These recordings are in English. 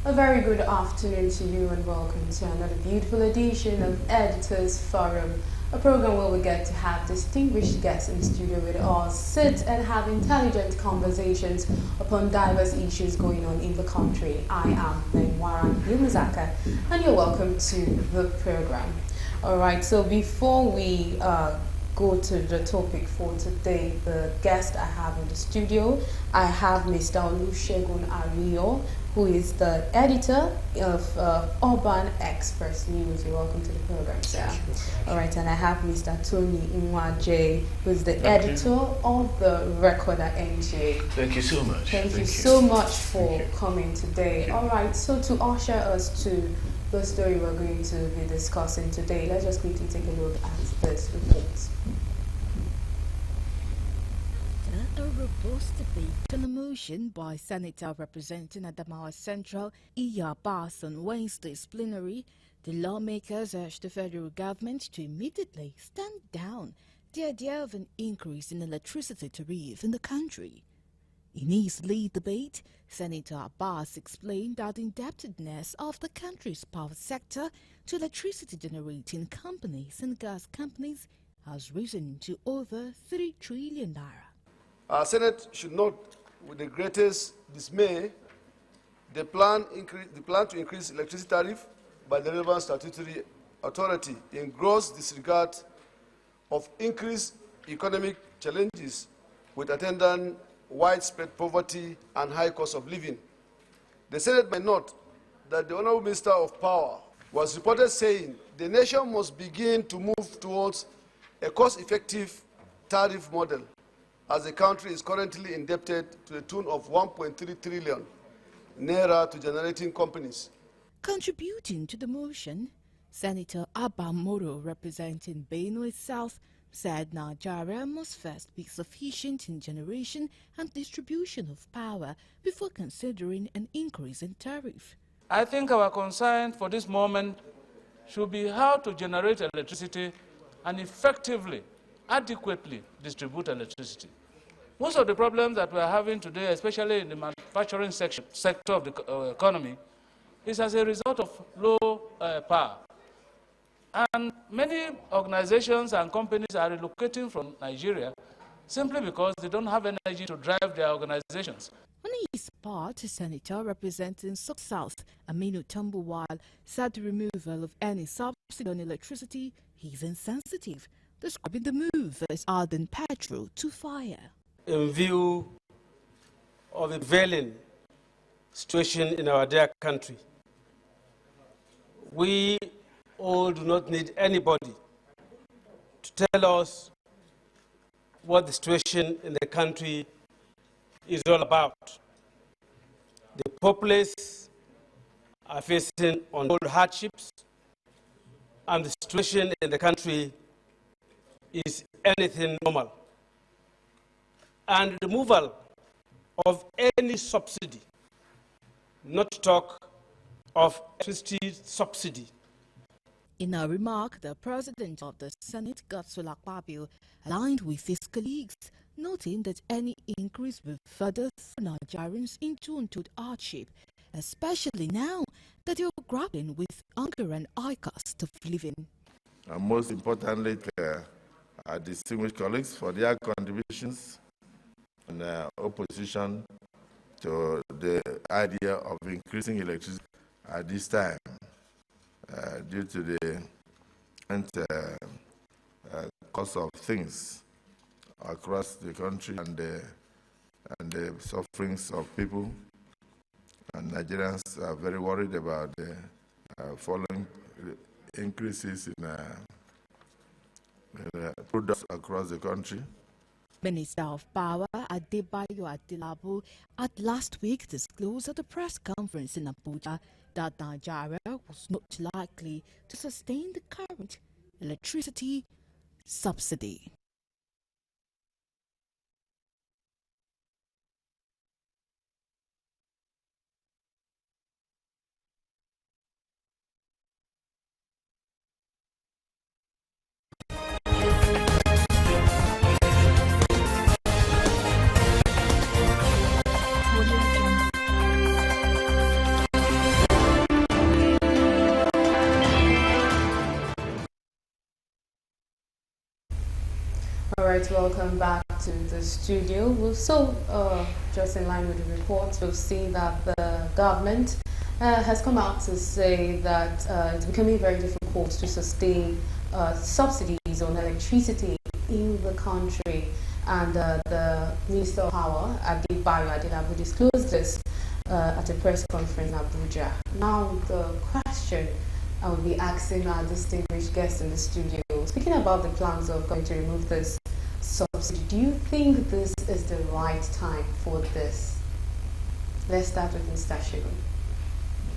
A very good afternoon to you and welcome to another beautiful edition of Editors Forum, a program where we get to have distinguished guests in the studio with us, sit and have intelligent conversations upon diverse issues going on in the country. I am Benwaran Yumazaka and you're welcome to the program. Alright, so before we go to the topic for today, the guest I have in the studio, I have Mr. Olusegun Ario, who is the editor of Urban Express News. You're welcome to the program, sir. All right, and I have Mr. Tony Nwaje, who is the editor of the Recorder NJ. Thank you so much. Thank you so much for coming today. All right, so to usher us to the story we're going to be discussing today, let's just quickly take a look at this report. A robust debate on a motion by Senator representing Adamawa Central, Iya Abbas, on Wednesday's plenary. The lawmakers urged the federal government to immediately stand down the idea of an increase in electricity tariff in the country. In his lead debate, Senator Abbas explained that the indebtedness of the country's power sector to electricity generating companies and gas companies has risen to over 3 trillion naira. Our Senate should note with the greatest dismay the plan to increase electricity tariff by the relevant statutory authority in gross disregard of increased economic challenges with attendant widespread poverty and high cost of living. The Senate may note that the Honorable Minister of Power was reported saying the nation must begin to move towards a cost-effective tariff model, as the country is currently indebted to the tune of 1.3 trillion naira to generating companies. Contributing to the motion, Senator Abba Moro, representing Benue South, said Nigeria must first be sufficient in generation and distribution of power before considering an increase in tariff. I think our concern for this moment should be how to generate electricity and effectively, adequately distribute electricity. Most of the problems that we are having today, especially in the manufacturing sector of the economy, is as a result of low power. And many organizations and companies are relocating from Nigeria simply because they don't have energy to drive their organizations. On his part, Senator representing South, Aminu Tambuwal, said the removal of any subsidy on electricity is insensitive, describing the move as adding petrol to fire. In view of the prevailing situation in our dear country, we all do not need anybody to tell us what the situation in the country is all about. The populace are facing untold hardships, and the situation in the country is anything normal. And removal of any subsidy, not to talk of electricity subsidy. In a remark, the President of the Senate, Godswill Akpabio, aligned with his colleagues, noting that any increase will further throw Nigerians into untold hardship, especially now that they are grappling with hunger and high cost of living. And most importantly, our distinguished colleagues for their contributions and opposition to the idea of increasing electricity at this time due to the cost of things across the country and the sufferings of people. And Nigerians are very worried about the following increases in products across the country. Minister of Power Adebayo Adelabu had last week disclosed at a press conference in Abuja that Nigeria was not likely to sustain the current electricity subsidy. All right, welcome back to the studio. We're still just in line with the reports. We've seen that the government has come out to say that it's becoming very difficult to sustain subsidies on electricity in the country. And the Minister of Power, Adebayo Adelabu, disclosed this at a press conference in Abuja. Now, the question I will be asking our distinguished guests in the studio, speaking about the plans of going to remove this subsidy, do you think this is the right time for this? Let's start with Mr. Shiru.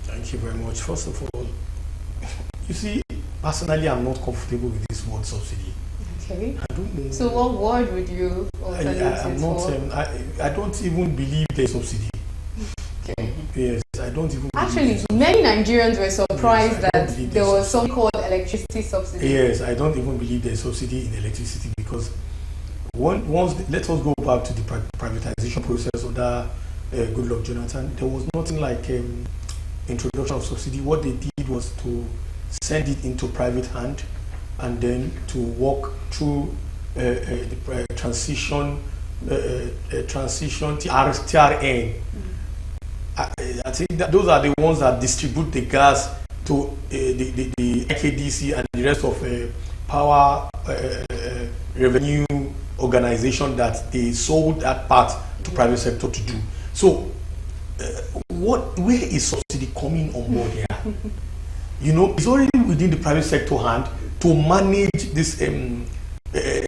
Thank you very much. First of all, you see, personally, I'm not comfortable with this word subsidy. Okay. I don't know. So what word would you alternate I'm not, for? I don't even believe there's subsidy. Okay. Yes, I don't even Actually, many Nigerians were surprised Yes, that there was something called electricity subsidy. Yes, I don't even believe there's subsidy in electricity because let us go back to the privatization process under Goodluck Jonathan. There was nothing like introduction of subsidy. What they did was to send it into private hand and then to walk through the transition TRN. I think that those are the ones that distribute the gas to the IKDC and the rest of power revenue organization that they sold that part to private sector to do. So where is subsidy coming on board here? You know, it's already within the private sector hand to manage this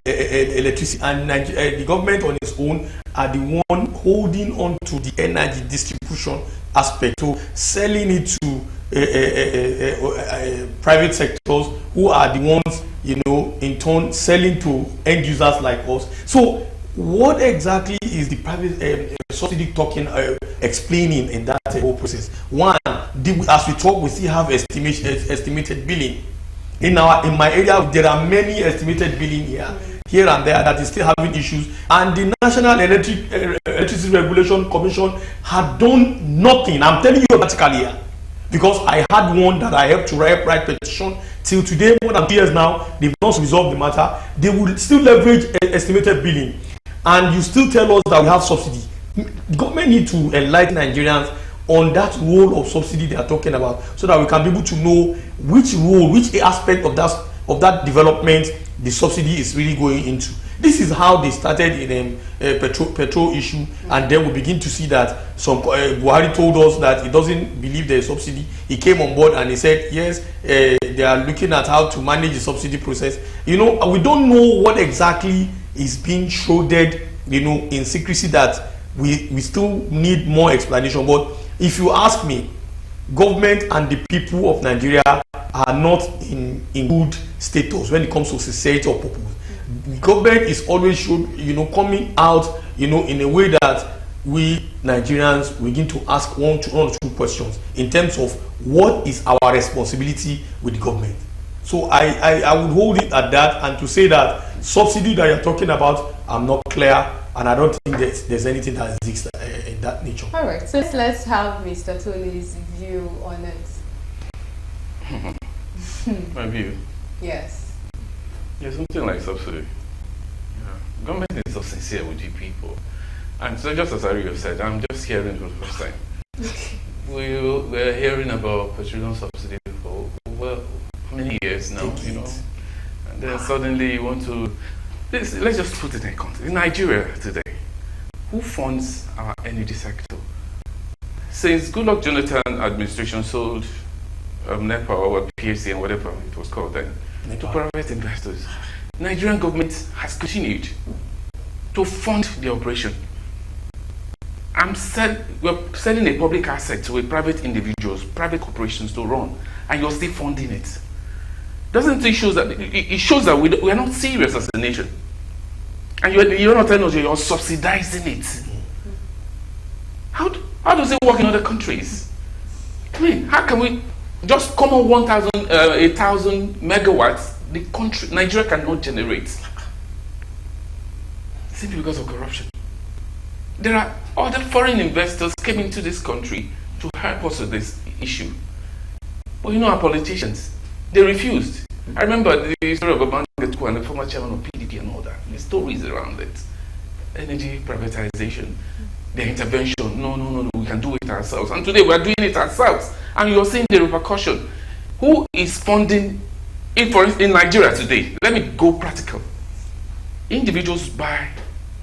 electricity, and the government on its own are the one holding on to the energy distribution aspect, so selling it to private sectors who are the ones, you know, in turn selling to end users like us. So what exactly is the private subsidy talking explaining in that whole process? One, as we talk, we still have estimated billing. In my area, there are many estimated billing here and there that is still having issues, and the National Electricity Regulation Commission had done nothing. I'm telling you practically here, because I had one that I helped to write petition. Till today, more than 2 years now, they've not resolved the matter. They will still leverage estimated billing, and you still tell us that we have subsidy. The government need to enlighten Nigerians on that role of subsidy they are talking about, so that we can be able to know which role, which aspect of that development the subsidy is really going into. This is how they started in petrol issue, and then we begin to see that some Buhari told us that he doesn't believe there is subsidy. He came on board and he said yes, they are looking at how to manage the subsidy process. You know, we don't know what exactly is being shrouded, you know, in secrecy, that we still need more explanation. But if you ask me, government and the people of Nigeria are not in good status when it comes to sincerity of purpose. The government is always coming out, in a way that we Nigerians begin to ask one or two questions in terms of what is our responsibility with the government. So I would hold it at that, and to say that subsidy that you're talking about, I'm not clear, and I don't think that there's anything that exists in that nature. All right, so let's have Mr. Tony's view on it. My view? Yes. Yeah, something like subsidy. Yeah. Government is so sincere with the people. And so just as Ari said, I'm just hearing for the first time. We're hearing about petroleum subsidy for over many years now, you know. And then suddenly you want to... Let's just put it in context. In Nigeria today, who funds our energy sector? Since Goodluck Jonathan administration sold NEPA or PFC and whatever it was called then to private investors, Nigerian government has continued to fund the operation. We're selling a public asset to a private individuals, private corporations to run, and you're still funding it. Doesn't it show that it shows that we are not serious as a nation, and you're not telling us you're subsidizing it? How does it work in other countries? I mean, how can we just come on 1,000 megawatts? The country Nigeria cannot generate simply because of corruption. There are other foreign investors came into this country to help us with this issue, but our politicians, they refused. I remember the story of Obanjo and the former chairman of PDP and all that. The stories around it. Energy privatization, the intervention. No, we can do it ourselves. And today we are doing it ourselves. And you're seeing the repercussion. Who is funding it, for instance, in Nigeria today? Let me go practical. Individuals buy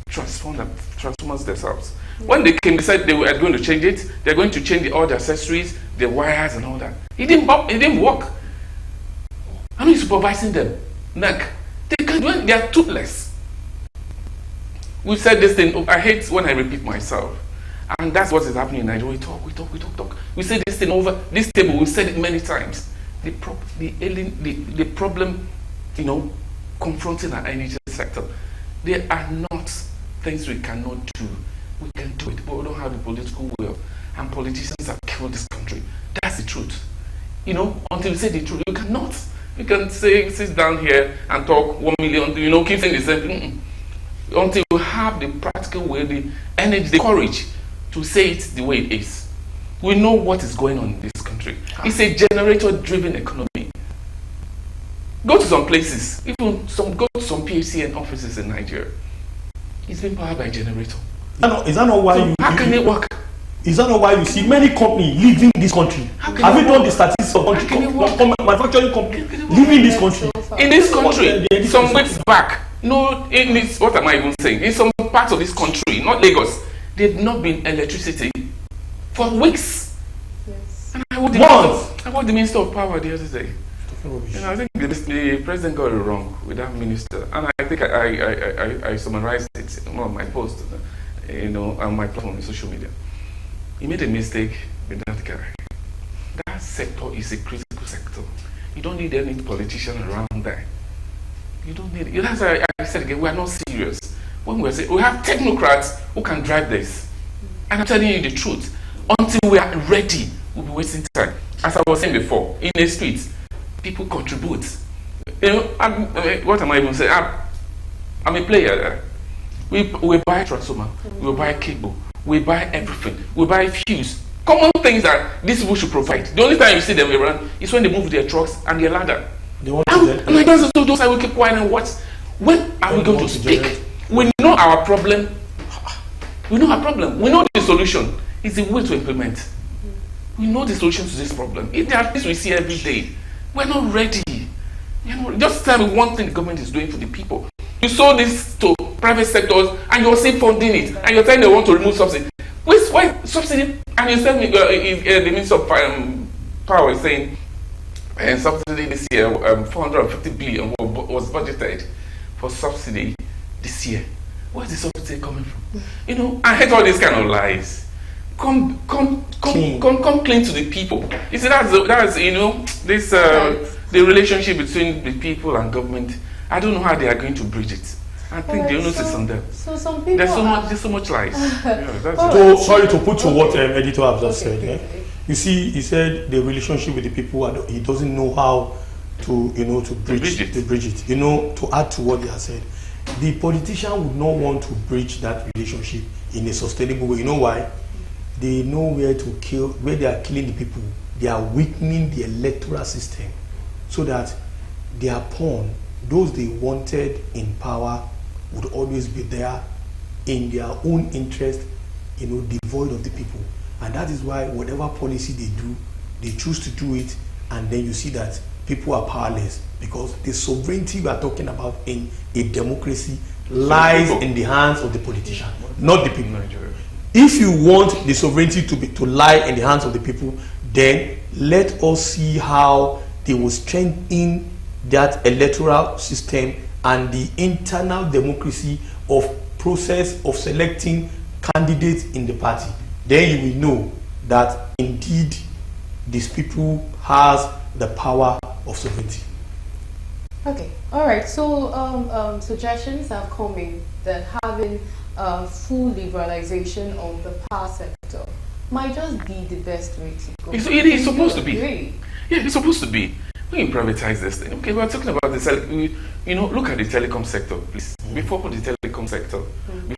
transformers themselves. When they came, they said they were going to change it. They're going to change all the accessories, the wires and all that. It didn't work. I'm not supervising them. They can do it. They are toothless. We said this thing. I hate when I repeat myself. And that's what is happening in Nigeria. We talk. We say this thing over this table. We've said it many times. The problem, confronting our energy sector, there are not things we cannot do. We can do it, but we don't have the political will. And politicians have killed this country. That's the truth. Until we say the truth, you cannot. You can sit down here and talk 1 million, keep saying the same thing. Until you have the practical way, the energy, the courage to say it the way it is. We know what is going on in this country. It's a generator-driven economy. Go to some places, go to some PHCN offices in Nigeria. It's been powered by generator. Is that not why how can it work? Is that not why you see many companies leaving this country? Have you done the statistics of manufacturing companies leaving this country? In this country, some weeks back, what am I even saying? In some parts of this country, not Lagos, they've not been electricity for weeks. Yes. And I watched the Minister of Power the other day. I think the president got it wrong with that minister, and I think I summarized it in one of my posts, on my platform on social media. He made a mistake with that guy. That sector is a critical sector. You don't need any politician around there. You don't need it. That's why I said again, we are not serious. When we say we have technocrats who can drive this. And I'm telling you the truth. Until we are ready, we'll be wasting time. As I was saying before, in the streets, people contribute. What am I even saying? I'm a player there. We buy transformer, we buy cable, we buy everything, we buy fuse. Common things that these people should provide. The only time you see them around is when they move their trucks and their ladder. And I don't know those I will keep quiet and watch. When are we going to speak? We know our problem. We know our problem. We know the solution. It's the way to implement. We know the solution to this problem. There are things we see every day. We're not ready. Just tell me one thing the government is doing for the people. You sold this to private sectors and you're still funding it, and you're telling they want to remove subsidy. Why subsidy? And you said the Minister of Power is saying subsidy this year, 450 billion was budgeted for subsidy this year. Where's the subsidy coming from? I hate all these kind of lies. Come clean to the people. You see, that's this the relationship between the people and government. I don't know how they are going to bridge it. I think the onus is on them. So some people there's so much lies. Sorry to put to what editor have just said. Okay. You see, he said the relationship with the people. He doesn't know how to bridge it. To add to what he has said, the politician would not want to bridge that relationship in a sustainable way. You know why? They know where they are killing the people. They are weakening the electoral system so that their pawn, those they wanted in power, would always be there in their own interest, devoid of the people. And that is why whatever policy they do, they choose to do it, and then you see that people are powerless, because the sovereignty we are talking about in a democracy lies in the hands of the politician, not the people. If you want the sovereignty to lie in the hands of the people, then let us see how they will strengthen that electoral system and the internal democracy of process of selecting candidates in the party. Then you will know that indeed these people has the power of sovereignty. Okay, all right. So suggestions have come in that having full liberalization of the power sector might just be the best way to go. It is supposed to be. Yeah, it's supposed to be. When you privatize this thing, okay, we're talking about this. Look at the telecom sector, please. Before the telecom sector,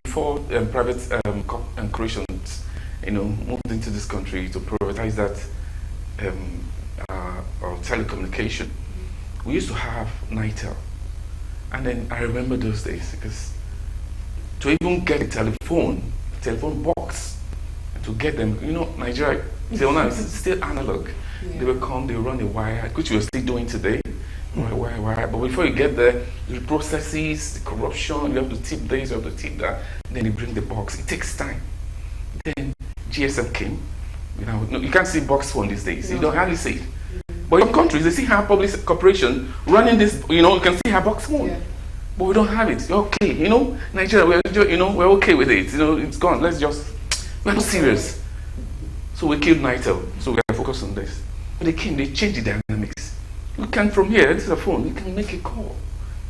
before private corporations, moved into this country to privatize that telecommunication, we used to have NITEL. And then I remember those days because to even get a telephone box, and to get them, you know, Nigeria, till now, it's still analog. Yeah. They will come, they will run a wire, which we're still doing today. Wire. But before you get there, the processes, the corruption, you have to tip this, you have to tip that. Then you bring the box. It takes time. Then GSM came. You know, no, you can't see box phone these days. No. You don't hardly see it. But in countries, they see how public corporation running this, you know, you can see how box phone. Yeah. But we don't have it. Okay, you know, Nigeria, we're okay with it. You know, it's gone. We're not serious. So we killed Nitel. So we are focused on this. But they came, they changed the dynamics. You can, from here, this is a phone, you can make a call.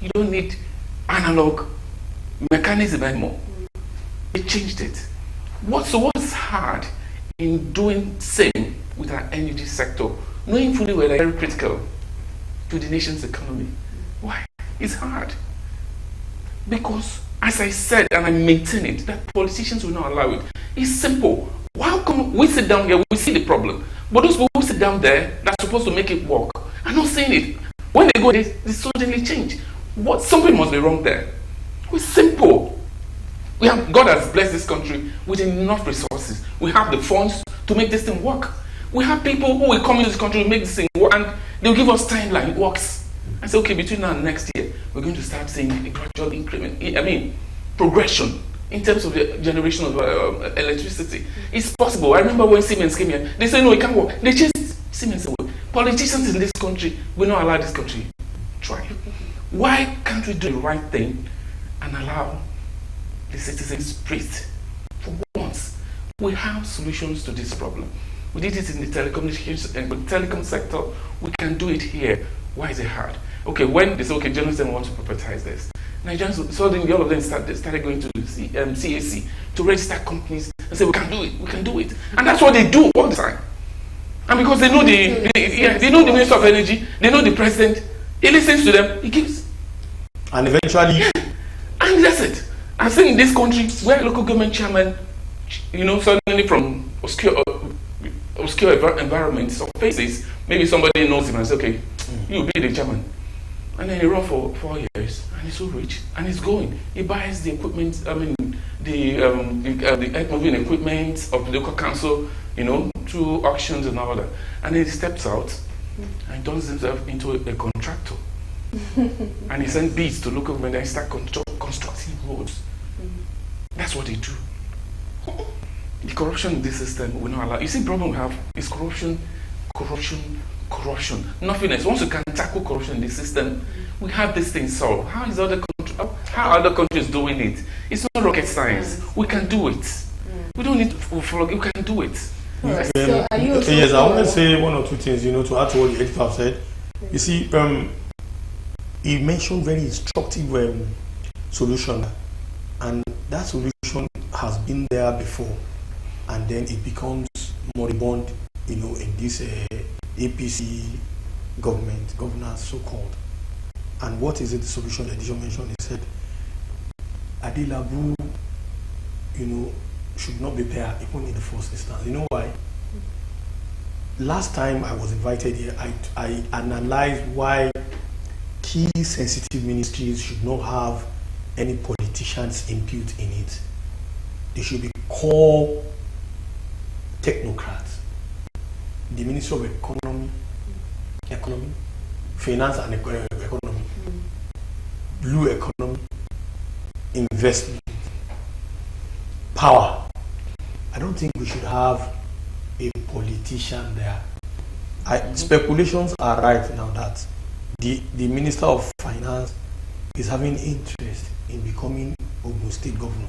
You don't need analog mechanism anymore. They changed it. What's hard in doing same with our energy sector, knowing fully well they're very critical to the nation's economy? Why? It's hard. Because, as I said, and I maintain it, that politicians will not allow it. It's simple. How come we sit down here, we see the problem, but those people who sit down there, that's supposed to make it work, are not seeing it. When they go, they suddenly change. Something must be wrong there. It's simple. God has blessed this country with enough resources. We have the funds to make this thing work. We have people who will come into this country to make this thing work, and they'll give us timeline. It works. I say, okay, between now and next year, we're going to start seeing a gradual increment. Progression in terms of the generation of electricity. It's possible. I remember when Siemens came here, they said, no, it can't work. They chased Siemens away. Politicians in this country will not allow this country to try. Why can't we do the right thing and allow the citizens to breathe? For once, we have solutions to this problem. We did it in the telecommunications and the telecom sector. We can do it here. Why is it hard? Okay, when they say, okay, journalists want to privatize this, Nigerians, suddenly all of them started going to CAC to register companies and say, we can do it. And that's what they do all the time. And because they know they know the Minister of Energy, they know the President, he listens to them, he gives. And eventually... And that's it. I've seen in this country where local government chairman, you know, suddenly from obscure environments or places, maybe somebody knows him and says, okay, you be the chairman. And then he run for 4 years, and he's so rich, and he's going. He buys the equipment, the earth-moving equipment of the local council, you know, through auctions and all that. And then he steps out and turns himself into a contractor. And he sends bids to local government and he starts constructing roads. That's what they do. The corruption in this system will not allow. You see, the problem we have is corruption. Nothing else. Once you can tackle corruption in the system, we have this thing solved. How are other countries doing it? It's not rocket science. We can do it. We don't need to follow. We can do it. Right. So are you yes, I want to say one or two things, you know, to add to what the editor have said. You see, he mentioned very instructive solution, and that solution has been there before, and then it becomes moribund, you know, in this APC governance so-called. And what is it, the solution that Edition mentioned? He said, Adilabu, you know, should not be there even in the first instance. You know why? Last time I was invited here, I analyzed why key sensitive ministries should not have any politicians input in it. They should be core technocrats. The Ministry of Economy, Finance and Economy, Blue Economy, Investment, Power. I don't think we should have a politician there. Speculations are right now that the Minister of Finance is having interest in becoming Ogun State Governor.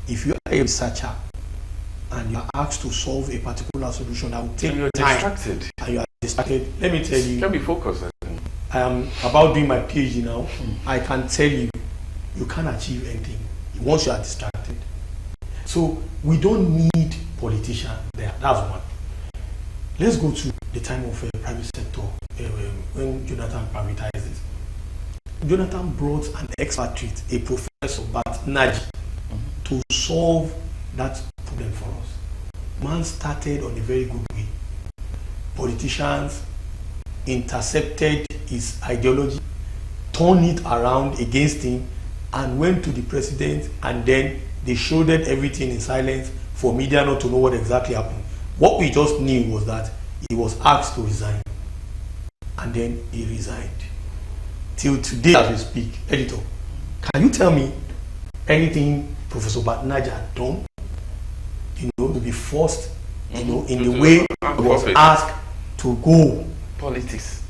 If you are a researcher and you are asked to solve a particular solution that will take time, and you are distracted, let me tell you, you can be focused. I am about doing my PhD now. I can tell you, you can't achieve anything once you are distracted. So we don't need politicians there. That's one. Let's go to the time of private sector when Jonathan privatized it. Jonathan brought an expatriate, a professor, Naji, to solve that problem for us. Man started on a very good way. Politicians intercepted his ideology, turned it around against him and went to the president, and then they shielded everything in silence for media not to know what exactly happened. What we just knew was that he was asked to resign, and then he resigned. Till today as we speak, editor, can you tell me anything Professor Batnaja had done, to be forced, in the way he was asked to go? Politics.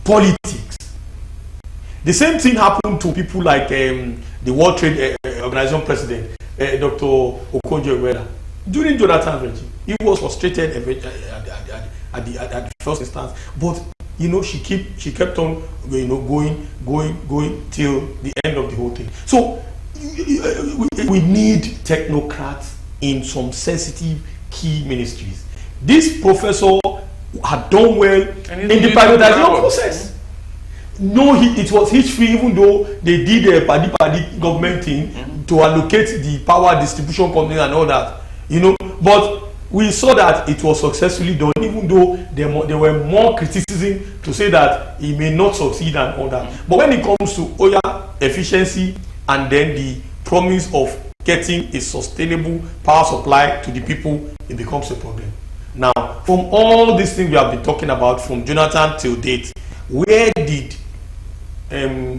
The same thing happened to people like the World Trade Organization president, Dr. Okonjo-Iweala. During Jonathan's regime, he was frustrated at the first instance, but she kept on going till the end of the whole thing. So we need technocrats in some sensitive key ministries. This professor had done well in the privatization process. No, it was history, even though they did a paddy government thing to allocate the power distribution company and all that, But we saw that it was successfully done, even though there were more criticism to say that he may not succeed and all that. But when it comes to efficiency and then the promise of getting a sustainable power supply to the people, it becomes a problem. Now, from all these things we have been talking about, from Jonathan till date, where did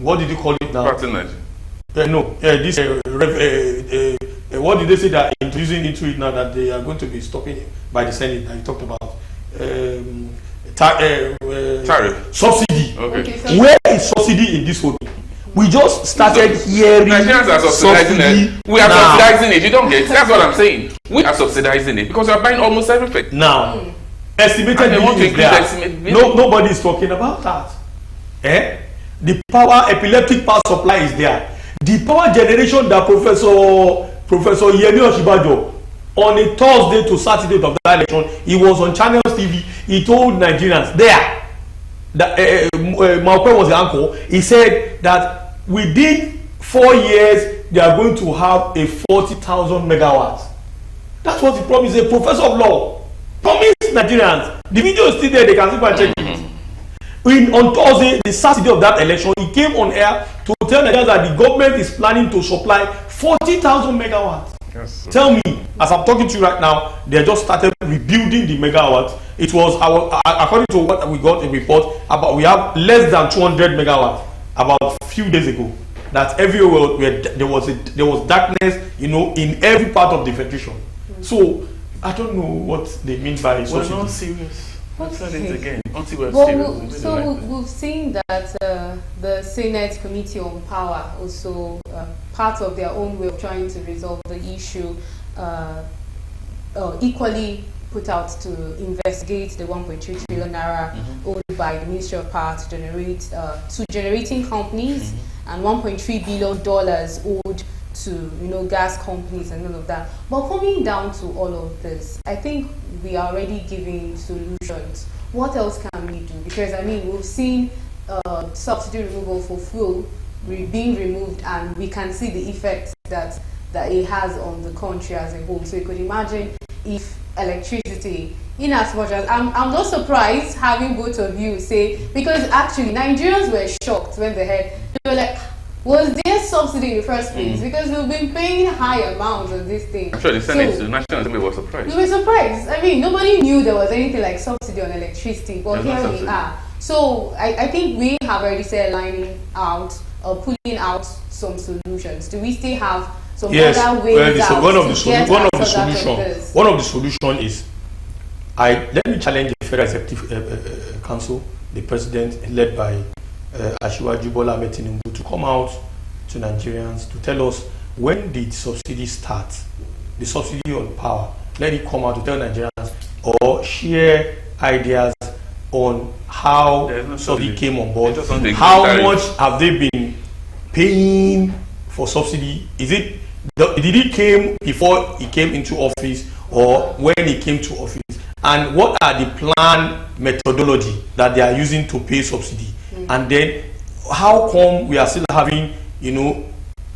what did you call it now? What did they say that introducing into it now that they are going to be stopping by the Senate that you talked about? Tariff. Subsidy. Okay. Where is subsidy in this whole thing? We just started hearing Nigerians are subsidizing it. We are subsidizing it. You don't get it. That's what I'm saying. We are subsidizing it because we are buying almost everything. Now, estimated billing is there. Nobody is talking about that. The epileptic power supply is there. The power generation that Professor Yemi Oshibajo, on a Thursday to Saturday of that election, he was on Channels TV. He told Nigerians there that Maupe was the anchor. He said that within 4 years they are going to have a 40,000 megawatts. That's what he promised. A professor of law promised Nigerians. The video is still there. They can see and check it. On Thursday, the Saturday of that election, he came on air to tell Nigerians that the government is planning to supply 40,000 megawatts. Yes. Tell me, as I'm talking to you right now, they just started rebuilding the megawatts. It was according to what we got a report about, we have less than 200 megawatts about a few days ago. That everywhere where there was darkness, in every part of the federation. So I don't know what they mean by subsidy. We're not serious. Okay. We've seen that the Senate Committee on Power also part of their own way of trying to resolve the issue equally put out to investigate the 1.3 trillion naira owed by the Ministry of Power to generating companies and $1.3 billion owed to gas companies and all of that. But coming down to all of this, I think we are already giving solutions. What else can we do? Because we've seen subsidy removal for fuel being removed, and we can see the effects that it has on the country as a whole. So you could imagine if electricity, in as much as I'm not surprised having both of you say, because actually Nigerians were shocked when they were like, was there subsidy in the first place? Because we've been paying high amounts of this thing. Actually, the Senate, the National Assembly was surprised. We were surprised. Nobody knew there was anything like subsidy on electricity, but here we are. So I think we have already started lining out or pulling out some solutions. Do we still have some other ways out? One of the solution is, let me challenge the Federal Executive Council, the president led by Asiwaju Bola Ahmed Tinubu, to come out to Nigerians to tell us when did subsidy start, the subsidy on power. Let it come out to tell Nigerians or share ideas on how subsidy came on board. How much have they been paying for subsidy? Did it came before he came into office or when he came to office? And what are the plan methodology that they are using to pay subsidy? And then how come we are still having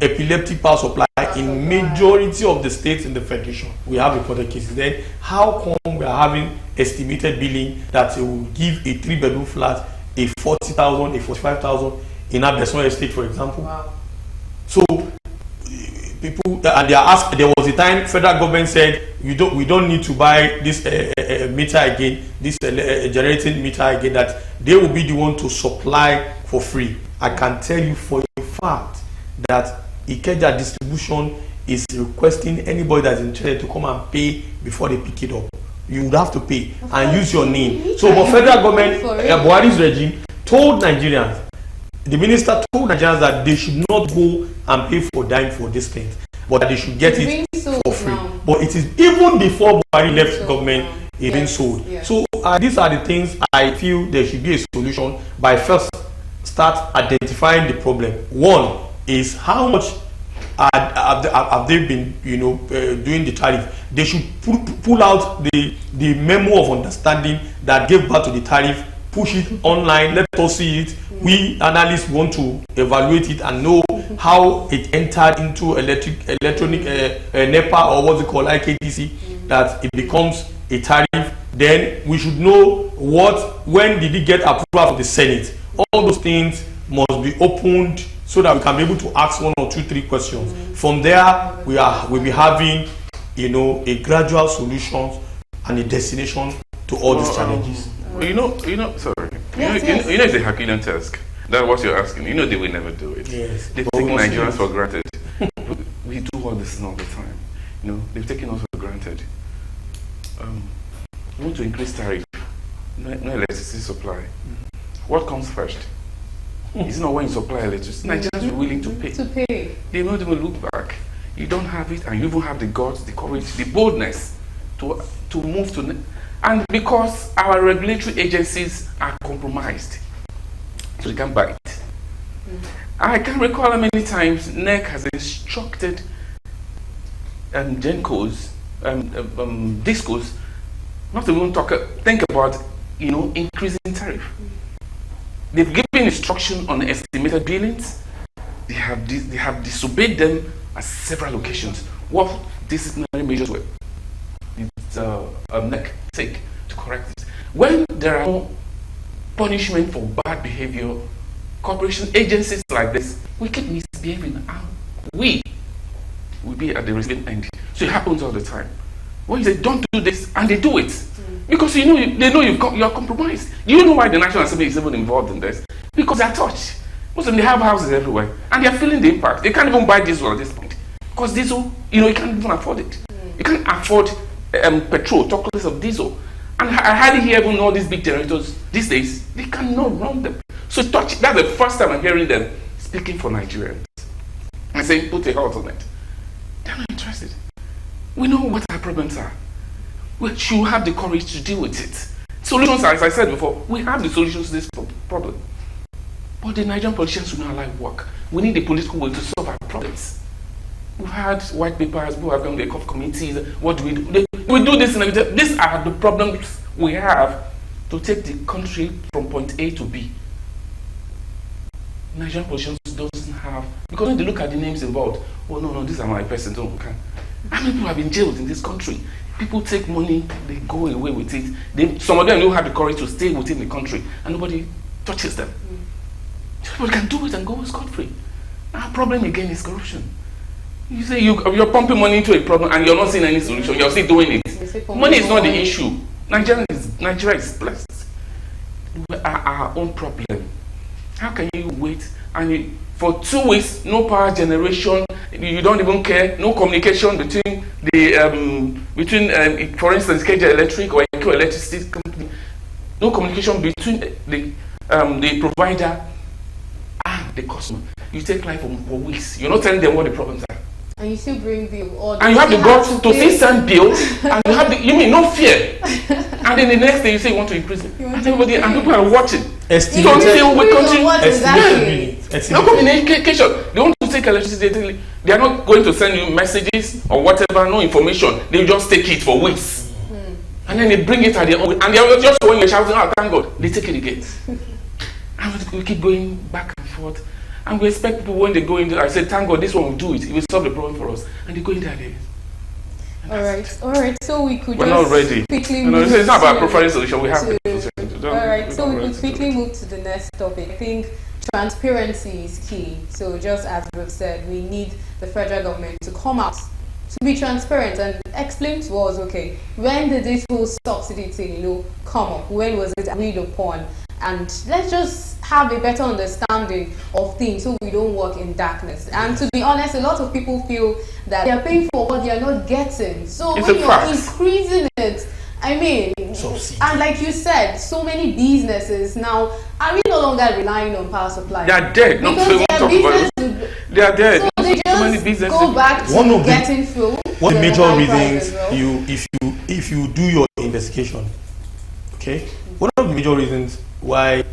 epileptic power supply in majority of the states in the federation? We have reported cases. Then how come we are having estimated billing that it will give a 3-bedroom flat a 40,000, a 45,000, in Abeson Estate, for example. Wow. So people and they are asked. There was a time federal government said we don't need to buy this meter again, this generating meter again. That they will be the one to supply for free. I can tell you for a fact that Ikeja distribution is requesting anybody that's interested to come and pay before they pick it up. You would have to pay and use your name. So, but federal government, Buhari's regime told Nigerians, the minister told Nigerians that they should not go and pay for dime for this thing, but that they should get it for free. Now. But it is even before Buhari left government, it's been sold. Yes. So these are the things I feel there should be a solution by first start identifying the problem. One is how much have they been, doing the tariff? They should pull out the memo of understanding that gave birth to the tariff, push it online, let us see it. We analysts want to evaluate it and know how it entered into electronic NEPA or what's it called, IKDC, that it becomes a tariff. Then we should know when did it get approval from the Senate. All those things must be opened so that we can be able to ask 1 or 2, 3 questions. From there, we'll be having, a gradual solution and a destination to all these challenges. Sorry. It's a Herculean task. That's what you're asking. They will never do it. Yes. They've taken Nigerians for granted. We do all this all the time. They've taken us for granted. We want to increase tariff, no electricity supply. What comes first? It's not when you supply electricity. Nigerians are willing to pay. They don't even look back. You don't have it, and you even have the guts, the courage, the boldness to move to. And because our regulatory agencies are compromised, so they can't buy it. I can recall how many times NEC has instructed GENCOs, DISCOs, not to even think about increasing tariff. They've given instruction on estimated billings. They have disobeyed them at several occasions. What disciplinary measures were NEC take to correct it? When there are no punishment for bad behavior, corporation agencies like this, we keep misbehaving, and we will be at the receiving end. So it happens all the time. When you say don't do this, and they do it. Because they know you are compromised. You know why the National Assembly is even involved in this? Because they are touched. Most of them, they have houses everywhere, and they are feeling the impact. They can't even buy diesel at this point. Because diesel, you can't even afford it. You can't afford petrol, talk less of diesel. And I hardly hear even all these big generators these days. They cannot run them. So that's the first time I'm hearing them speaking for Nigerians. And saying, put a halt on it. They're not interested. We know what our problems are. We should have the courage to deal with it. Solutions, as I said before, we have the solutions to this problem. But the Nigerian politicians should not allow it work. We need the political will to solve our problems. We've had white papers, people have gone to the committees. What do we do? We do this, and these are the problems we have to take the country from point A to B. Nigerian politicians doesn't have, because when they look at the names involved, oh no, these are my persons. How many people have been jailed in this country? People take money, they go away with it. Some of them don't have the courage to stay within the country, and nobody touches them. People can do it and go scot-free. Our problem again is corruption. You say you're pumping money into a problem and you're not seeing any solution. You're still doing it. Money is not the issue. Nigeria is blessed. We are our own problem. How can you wait and for 2 weeks, no power generation? You don't even care. No communication between for instance, KJ Electric or Eco Electricity Company. No communication between the provider and the customer. You take life for weeks. You're not telling them what the problems are. And you still bring the order. And you have the guts to still send bills. And you mean no fear. And then the next day you say you want to increase it. And people are watching. So until we continue. No communication. They want to take electricity. They are not going to send you messages or whatever, no information. They just take it for weeks. And then they bring it at their own. And they are just when you're shouting, oh, thank God, they take it again. And we keep going back and forth. And we expect people when they go in there, I say, thank God, this one will do it. It will solve the problem for us. And they go in there. All right. So we could We're not ready. Quickly move. It's not about providing solution. We have All right. So we could quickly move to the next topic. I think transparency is key. So just as we've said, we need the federal government to come out to be transparent and explain to us, okay, when did this whole subsidy thing, come up? When was it agreed upon? And let's just have a better understanding of things so we don't work in darkness. And to be honest, a lot of people feel that they're paying for what they're not getting. So when you're increasing it, I mean, subsidy. And like you said, so many businesses now are no longer relying on power supply. They are dead. They are dead. So they just go back to getting fuel. One of the major reasons, if you do your investigation, okay, one of the major reasons why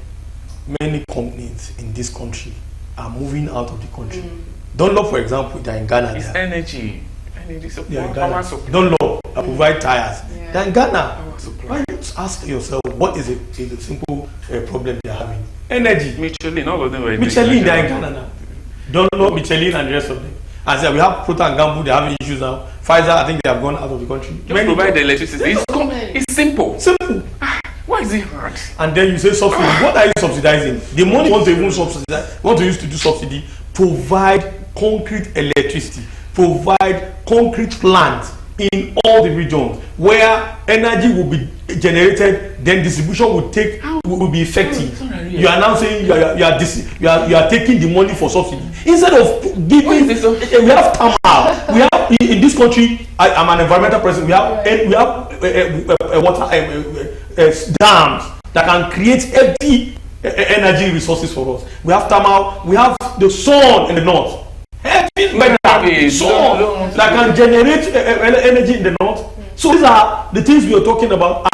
many companies in this country are moving out of the country. Dunlop, for example, they're in Ghana. It's energy. They are in Ghana. Dunlop, provide tires. Yeah. They're in Ghana. Why not ask yourself what is a simple problem they're having? Energy. Michelin, all of them were Michelin, they're in Ghana now. Dunlop, Michelin, and the rest of them. As we have Procter and Gamble, they're having issues now. Pfizer, I think they have gone out of the country. Just provide the electricity. It's simple. Simple. Why is it hard? And then you say subsidy. What are you subsidizing? The money you want to even subsidize, want to use to do subsidy, provide concrete electricity, provide concrete plants in all the regions where energy will be generated, then distribution will be effective. You are now saying you are taking the money for subsidy instead of giving. We have thermal. We have in this country. I'm an environmental person. We have water dams that can create heavy energy resources for us. We have thermal. We have the sun in the north. Heavy sun that can generate energy in the north. So these are the things we are talking about.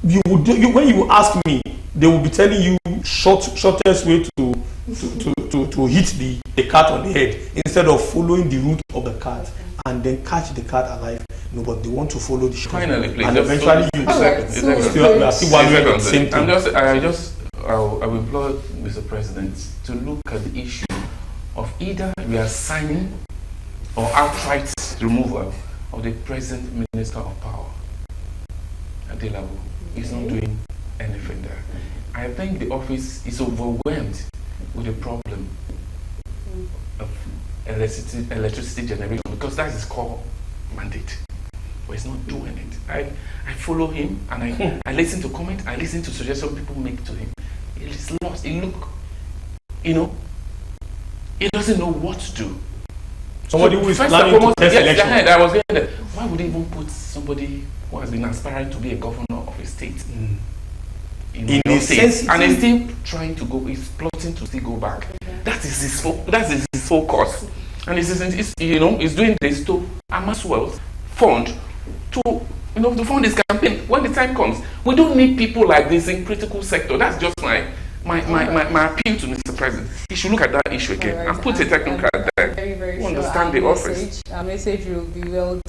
When you ask me, they will be telling you shortest way to hit the cat on the head instead of following the route of the cat and then catch the cat alive. No, but they want to follow the short. Finally, please. And eventually you are still wondering the same thing. I will implore Mr. President to look at the issue of either reassigning or outright removal of the present Minister of Power at the level. He's not doing anything there. I think the office is overwhelmed with the problem of electricity generation because that's his core mandate. But he's not doing it. I follow him and I listen to comments, I listen to suggestions people make to him. He's lost. He doesn't know what to do. Somebody who is planning to test election. I was getting there. Why would he even put somebody who has been aspiring to be a governor of a state in a state, and he's still trying to go? He's plotting to still go back. That is his focus, and he's doing this to amass wealth, fund to fund his campaign. When the time comes, we don't need people like this in critical sector. That's just my appeal to Mr. President. He should look at that issue again and put a technical there. Very, very understand the office. Our message will be well